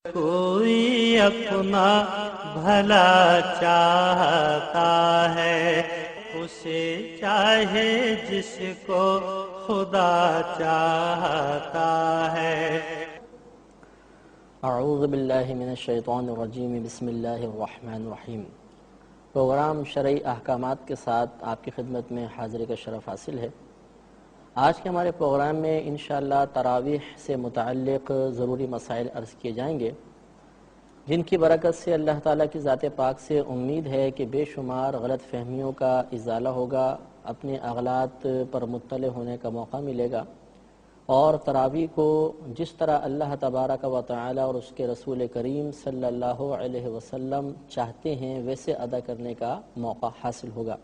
کوئی اپنا بھلا چاہتا ہے، اسے چاہے جس کو خدا چاہتا ہے۔ اعوذ باللہ من الشیطان الرجیم، بسم اللہ الرحمن الرحیم۔ پروگرام شرعی احکامات کے ساتھ آپ کی خدمت میں حاضری کا شرف حاصل ہے۔ آج کے ہمارے پروگرام میں انشاءاللہ تراویح سے متعلق ضروری مسائل عرض کیے جائیں گے، جن کی برکت سے اللہ تعالیٰ کی ذات پاک سے امید ہے کہ بے شمار غلط فہمیوں کا ازالہ ہوگا، اپنے اغلاط پر مطلع ہونے کا موقع ملے گا، اور تراویح کو جس طرح اللہ تبارک و تعالی اور اس کے رسول کریم صلی اللہ علیہ وسلم چاہتے ہیں ویسے ادا کرنے کا موقع حاصل ہوگا۔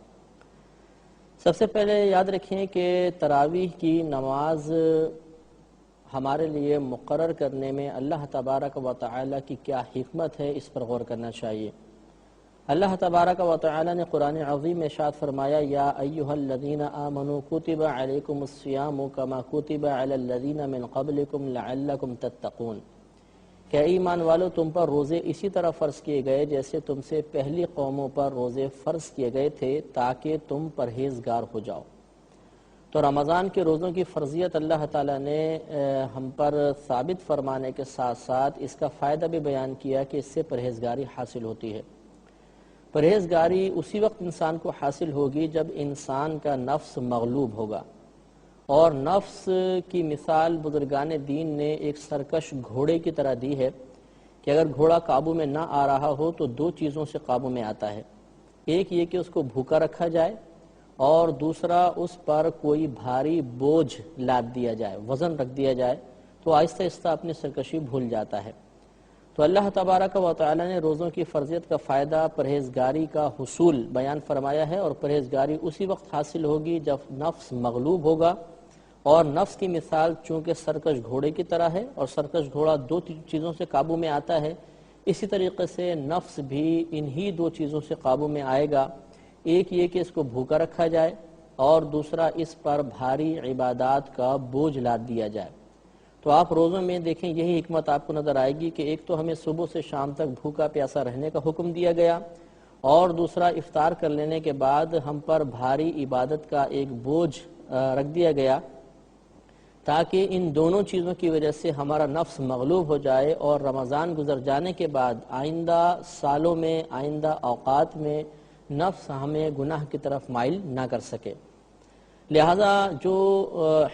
سب سے پہلے یاد رکھیں کہ تراویح کی نماز ہمارے لیے مقرر کرنے میں اللہ تبارک و تعالی کی کیا حکمت ہے، اس پر غور کرنا چاہیے۔ اللہ تبارک و تعالی نے قرآن عظیم میں ارشاد فرمایا، یا ایہا الذین آمنوا کتب علیکم الصیام کما کتب علی الذین من قبلکم لعلکم تتقون، کہ ایمان والو تم پر روزے اسی طرح فرض کیے گئے جیسے تم سے پہلی قوموں پر روزے فرض کیے گئے تھے تاکہ تم پرہیزگار ہو جاؤ۔ تو رمضان کے روزوں کی فرضیت اللہ تعالیٰ نے ہم پر ثابت فرمانے کے ساتھ ساتھ اس کا فائدہ بھی بیان کیا کہ اس سے پرہیزگاری حاصل ہوتی ہے۔ پرہیزگاری اسی وقت انسان کو حاصل ہوگی جب انسان کا نفس مغلوب ہوگا، اور نفس کی مثال بزرگان دین نے ایک سرکش گھوڑے کی طرح دی ہے کہ اگر گھوڑا قابو میں نہ آ رہا ہو تو دو چیزوں سے قابو میں آتا ہے، ایک یہ کہ اس کو بھوکا رکھا جائے، اور دوسرا اس پر کوئی بھاری بوجھ لاد دیا جائے، وزن رکھ دیا جائے، تو آہستہ آہستہ اپنی سرکشی بھول جاتا ہے۔ تو اللہ تبارک و تعالی نے روزوں کی فرضیت کا فائدہ پرہیزگاری کا حصول بیان فرمایا ہے، اور پرہیزگاری اسی وقت حاصل ہوگی جب نفس مغلوب ہوگا، اور نفس کی مثال چونکہ سرکش گھوڑے کی طرح ہے، اور سرکش گھوڑا دو چیزوں سے قابو میں آتا ہے، اسی طریقے سے نفس بھی انہی دو چیزوں سے قابو میں آئے گا، ایک یہ کہ اس کو بھوکا رکھا جائے، اور دوسرا اس پر بھاری عبادات کا بوجھ لاد دیا جائے۔ تو آپ روزوں میں دیکھیں یہی حکمت آپ کو نظر آئے گی کہ ایک تو ہمیں صبح سے شام تک بھوکا پیاسا رہنے کا حکم دیا گیا، اور دوسرا افطار کر لینے کے بعد ہم پر بھاری عبادت کا ایک بوجھ رکھ دیا گیا، تاکہ ان دونوں چیزوں کی وجہ سے ہمارا نفس مغلوب ہو جائے، اور رمضان گزر جانے کے بعد آئندہ سالوں میں، آئندہ اوقات میں نفس ہمیں گناہ کی طرف مائل نہ کر سکے۔ لہذا جو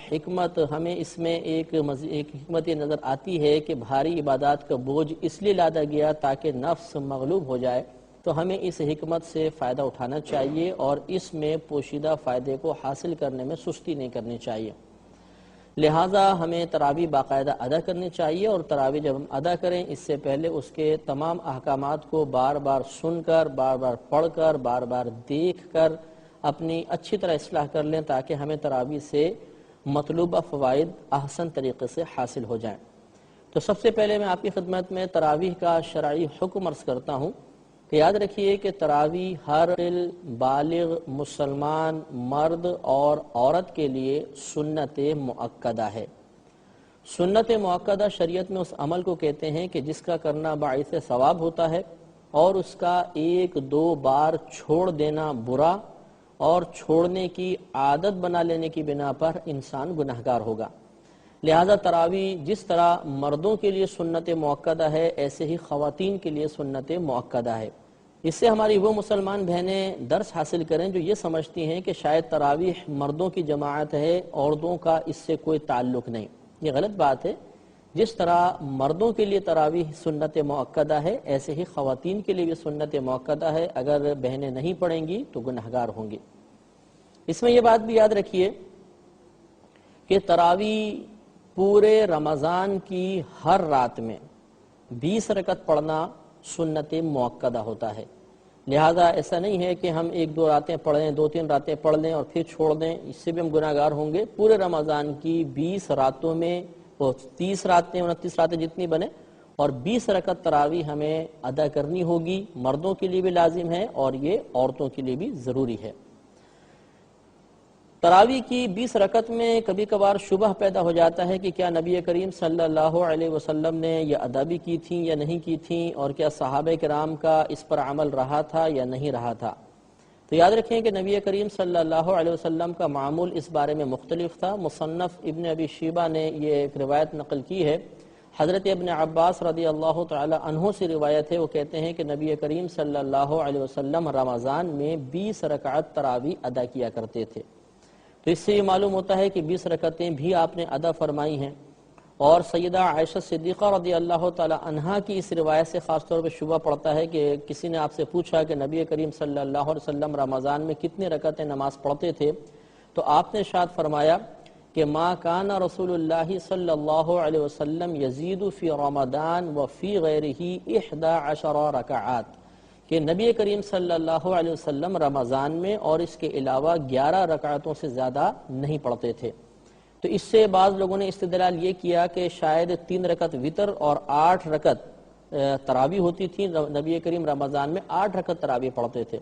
حکمت ہمیں اس میں ایک حکمت یہ نظر آتی ہے کہ بھاری عبادات کا بوجھ اس لیے لادا گیا تاکہ نفس مغلوب ہو جائے، تو ہمیں اس حکمت سے فائدہ اٹھانا چاہیے، اور اس میں پوشیدہ فائدے کو حاصل کرنے میں سستی نہیں کرنی چاہیے۔ لہٰذا ہمیں تراویح باقاعدہ ادا کرنی چاہیے، اور تراویح جب ہم ادا کریں اس سے پہلے اس کے تمام احکامات کو بار بار سن کر، بار بار پڑھ کر، بار بار دیکھ کر اپنی اچھی طرح اصلاح کر لیں، تاکہ ہمیں تراویح سے مطلوبہ فوائد احسن طریقے سے حاصل ہو جائیں۔ تو سب سے پہلے میں آپ کی خدمت میں تراویح کا شرعی حکم عرض کرتا ہوں کہ یاد رکھیے کہ تراویح ہر بالغ مسلمان مرد اور عورت کے لیے سنت مؤکدہ ہے۔ سنت مؤکدہ شریعت میں اس عمل کو کہتے ہیں کہ جس کا کرنا باعث ثواب ہوتا ہے، اور اس کا ایک دو بار چھوڑ دینا برا، اور چھوڑنے کی عادت بنا لینے کی بنا پر انسان گناہگار ہوگا۔ لہذا تراویح جس طرح مردوں کے لیے سنت مؤکدہ ہے، ایسے ہی خواتین کے لیے سنت مؤکدہ ہے۔ اس سے ہماری وہ مسلمان بہنیں درس حاصل کریں جو یہ سمجھتی ہیں کہ شاید تراویح مردوں کی جماعت ہے، عورتوں کا اس سے کوئی تعلق نہیں۔ یہ غلط بات ہے۔ جس طرح مردوں کے لیے تراویح سنت مؤکدہ ہے، ایسے ہی خواتین کے لیے بھی سنت مؤکدہ ہے۔ اگر بہنیں نہیں پڑھیں گی تو گناہگار ہوں گی۔ اس میں یہ بات بھی یاد رکھیے کہ تراویح پورے رمضان کی ہر رات میں 20 رکعت پڑھنا سنت مؤکدہ ہوتا ہے۔ لہذا ایسا نہیں ہے کہ ہم ایک دو راتیں پڑھ لیں، دو تین راتیں پڑھ لیں اور پھر چھوڑ دیں، اس سے بھی ہم گناہگار ہوں گے۔ پورے رمضان کی 20 راتوں میں 30 راتیں 29 راتیں جتنی بنے، اور 20 رکعت تراویح ہمیں ادا کرنی ہوگی۔ مردوں کے لیے بھی لازم ہے، اور یہ عورتوں کے لیے بھی ضروری ہے۔ تراویح کی 20 رکعت میں کبھی کبھار شبہ پیدا ہو جاتا ہے کہ کیا نبی کریم صلی اللہ علیہ وسلم نے یہ ادا بھی کی تھیں یا نہیں کی تھیں، اور کیا صحابہ کرام کا اس پر عمل رہا تھا یا نہیں رہا تھا۔ تو یاد رکھیں کہ نبی کریم صلی اللہ علیہ وسلم کا معمول اس بارے میں مختلف تھا۔ مصنف ابن ابی شیبہ نے یہ ایک روایت نقل کی ہے، حضرت ابن عباس رضی اللہ تعالی عنہ سے روایت ہے، وہ کہتے ہیں کہ نبی کریم صلی اللہ علیہ وسلم رمضان میں 20 رکعت تراویح ادا کیا کرتے تھے۔ تو اس سے یہ معلوم ہوتا ہے کہ 20 رکعتیں بھی آپ نے ادا فرمائی ہیں، اور سیدہ عائشہ صدیقہ رضی اللہ تعالی عنہا کی اس روایت سے خاص طور پر شبہ پڑتا ہے کہ کسی نے آپ سے پوچھا کہ نبی کریم صلی اللہ علیہ وسلم رمضان میں کتنی رکعتیں نماز پڑھتے تھے، تو آپ نے ارشاد فرمایا کہ ما کان رسول اللہ صلی اللہ علیہ وسلم یزید فی رمضان وفی غیرہ 11 رکعات، کہ نبی کریم صلی اللہ علیہ وسلم رمضان میں اور اس کے علاوہ 11 رکعتوں سے زیادہ نہیں پڑھتے تھے۔ تو اس سے بعض لوگوں نے استدلال یہ کیا کہ شاید 3 رکعت وتر اور 8 رکعت تراویح ہوتی تھی، نبی کریم رمضان میں 8 رکعت تراویح پڑھتے تھے۔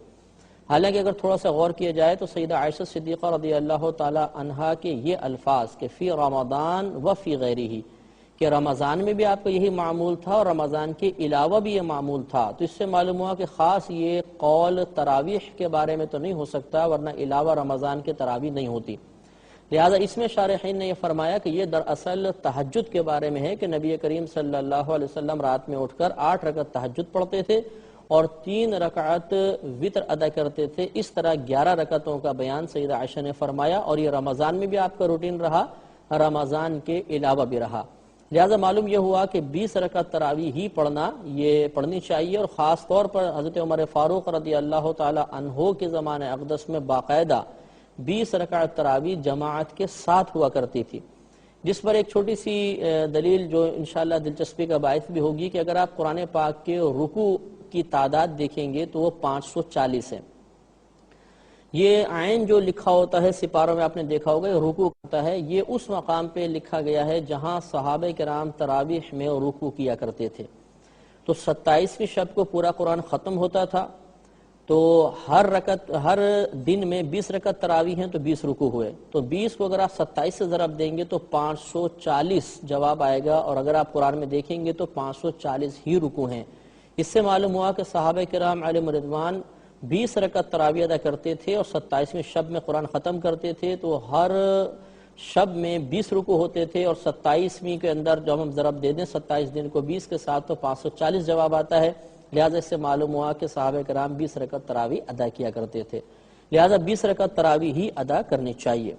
حالانکہ اگر تھوڑا سا غور کیا جائے تو سیدہ عائشہ صدیقہ رضی اللہ تعالی عنہا کے یہ الفاظ کہ فی رمضان و فی غیرہ، کہ رمضان میں بھی آپ کا یہی معمول تھا اور رمضان کے علاوہ بھی یہ معمول تھا، تو اس سے معلوم ہوا کہ خاص یہ قول تراویح کے بارے میں تو نہیں ہو سکتا، ورنہ علاوہ رمضان کے تراویح نہیں ہوتی۔ لہذا اس میں شارحین نے یہ فرمایا کہ یہ دراصل تہجد کے بارے میں ہے کہ نبی کریم صلی اللہ علیہ وسلم رات میں اٹھ کر 8 رکعت تہجد پڑھتے تھے اور 3 رکعت وتر ادا کرتے تھے۔ اس طرح 11 رکعتوں کا بیان سیدہ عائشہ نے فرمایا، اور یہ رمضان میں بھی آپ کا روٹین رہا، رمضان کے علاوہ بھی رہا۔ لہذا معلوم یہ ہوا کہ 20 رکعت تراویح ہی پڑھنی چاہیے، اور خاص طور پر حضرت عمر فاروق رضی اللہ تعالی عنہ کے زمانہ اقدس میں باقاعدہ 20 رکعت تراویح جماعت کے ساتھ ہوا کرتی تھی، جس پر ایک چھوٹی سی دلیل جو انشاءاللہ دلچسپی کا باعث بھی ہوگی کہ اگر آپ قرآن پاک کے رکوع کی تعداد دیکھیں گے تو وہ 540 ہے۔ یہ عین جو لکھا ہوتا ہے سپاروں میں آپ نے دیکھا ہوگا، یہ رکوع ہوتا ہے، یہ اس مقام پہ لکھا گیا ہے جہاں صحابہ کرام تراویح میں رکوع کیا کرتے تھے۔ تو 27ویں شب کو پورا قرآن ختم ہوتا تھا، تو ہر دن میں 20 رکعت تراویح ہیں تو 20 رکوع ہوئے، تو 20 کو اگر آپ 27 سے ضرب دیں گے تو 540 جواب آئے گا، اور اگر آپ قرآن میں دیکھیں گے تو 540 ہی رکوع ہیں۔ اس سے معلوم ہوا کہ صحابہ کرام علیہم رضوان 20 رکعت تراویح ادا کرتے تھے اور 27ویں شب میں قرآن ختم کرتے تھے، تو ہر شب میں 20 رکوع ہوتے تھے، اور 27ویں کے اندر جب ہم ضرب دے دیں 27 دن کو 20 کے ساتھ تو 540 جواب آتا ہے۔ لہذا اس سے معلوم ہوا کہ صحابہ کرام 20 رکعت تراویح ادا کیا کرتے تھے، لہذا 20 رکعت تراویح ہی ادا کرنی چاہیے۔